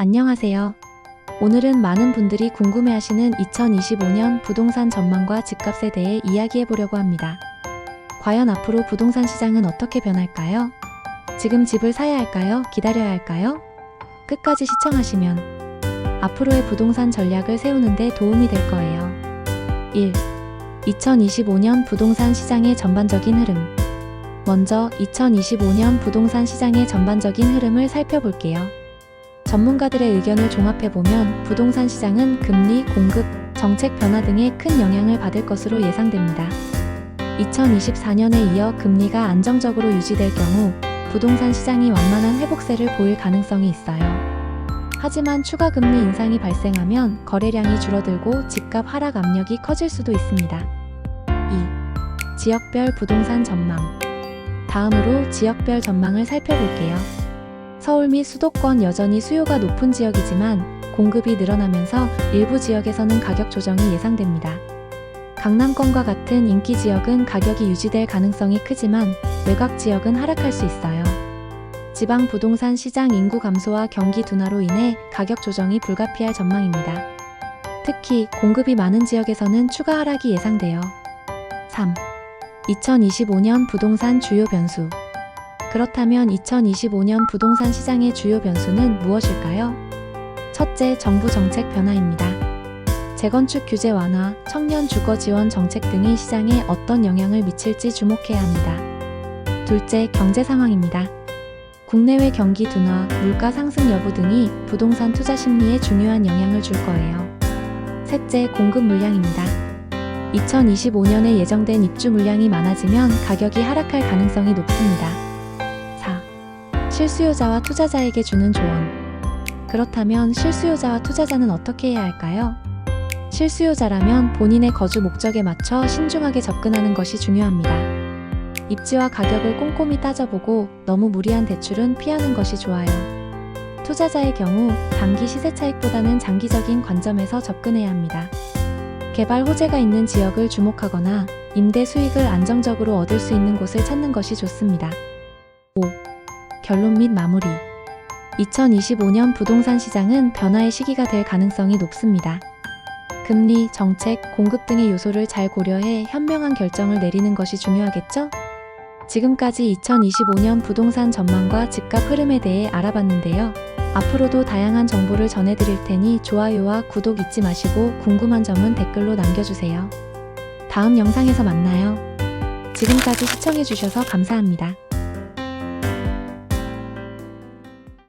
안녕하세요. 오늘은 많은 분들이 궁금해하시는 2025년 부동산 전망과 집값에 대해 이야기해 보려고 합니다. 과연 앞으로 부동산 시장은 어떻게 변할까요? 지금 집을 사야 할까요? 기다려야 할까요? 끝까지 시청하시면 앞으로의 부동산 전략을 세우는 데 도움이 될 거예요. 1. 2025년 부동산 시장의 전반적인 흐름. 먼저 2025년 부동산 시장의 전반적인 흐름을 살펴볼게요. 전문가들의 의견을 종합해보면 부동산 시장은 금리, 공급, 정책 변화 등의 큰 영향을 받을 것으로 예상됩니다. 2024년에 이어 금리가 안정적으로 유지될 경우 부동산 시장이 완만한 회복세를 보일 가능성이 있어요. 하지만 추가 금리 인상이 발생하면 거래량이 줄어들고 집값 하락 압력이 커질 수도 있습니다. 2. 지역별 부동산 전망. 다음으로 지역별 전망을 살펴볼게요. 서울 및 수도권 여전히 수요가 높은 지역이지만 공급이 늘어나면서 일부 지역에서는 가격 조정이 예상됩니다. 강남권과 같은 인기 지역은 가격이 유지될 가능성이 크지만 외곽 지역은 하락할 수 있어요. 지방 부동산 시장 인구 감소와 경기 둔화로 인해 가격 조정이 불가피할 전망입니다. 특히 공급이 많은 지역에서는 추가 하락이 예상돼요. 3. 2025년 부동산 주요 변수. 그렇다면 2025년 부동산 시장의 주요 변수는 무엇일까요? 첫째, 정부 정책 변화입니다. 재건축 규제 완화, 청년 주거 지원 정책 등이 시장에 어떤 영향을 미칠지 주목해야 합니다. 둘째, 경제 상황입니다. 국내외 경기 둔화, 물가 상승 여부 등이 부동산 투자 심리에 중요한 영향을 줄 거예요. 셋째, 공급 물량입니다. 2025년에 예정된 입주 물량이 많아지면 가격이 하락할 가능성이 높습니다. 4. 실수요자와 투자자에게 주는 조언. 그렇다면 실수요자와 투자자는 어떻게 해야 할까요? 실수요자라면 본인의 거주 목적에 맞춰 신중하게 접근하는 것이 중요합니다. 입지와 가격을 꼼꼼히 따져보고 너무 무리한 대출은 피하는 것이 좋아요. 투자자의 경우 단기 시세 차익보다는 장기적인 관점에서 접근해야 합니다. 개발 호재가 있는 지역을 주목하거나 임대 수익을 안정적으로 얻을 수 있는 곳을 찾는 것이 좋습니다. 5. 결론 및 마무리. 2025년 부동산 시장은 변화의 시기가 될 가능성이 높습니다. 금리, 정책, 공급 등의 요소를 잘 고려해 현명한 결정을 내리는 것이 중요하겠죠? 지금까지 2025년 부동산 전망과 집값 흐름에 대해 알아봤는데요. 앞으로도 다양한 정보를 전해드릴 테니 좋아요와 구독 잊지 마시고 궁금한 점은 댓글로 남겨주세요. 다음 영상에서 만나요. 지금까지 시청해주셔서 감사합니다.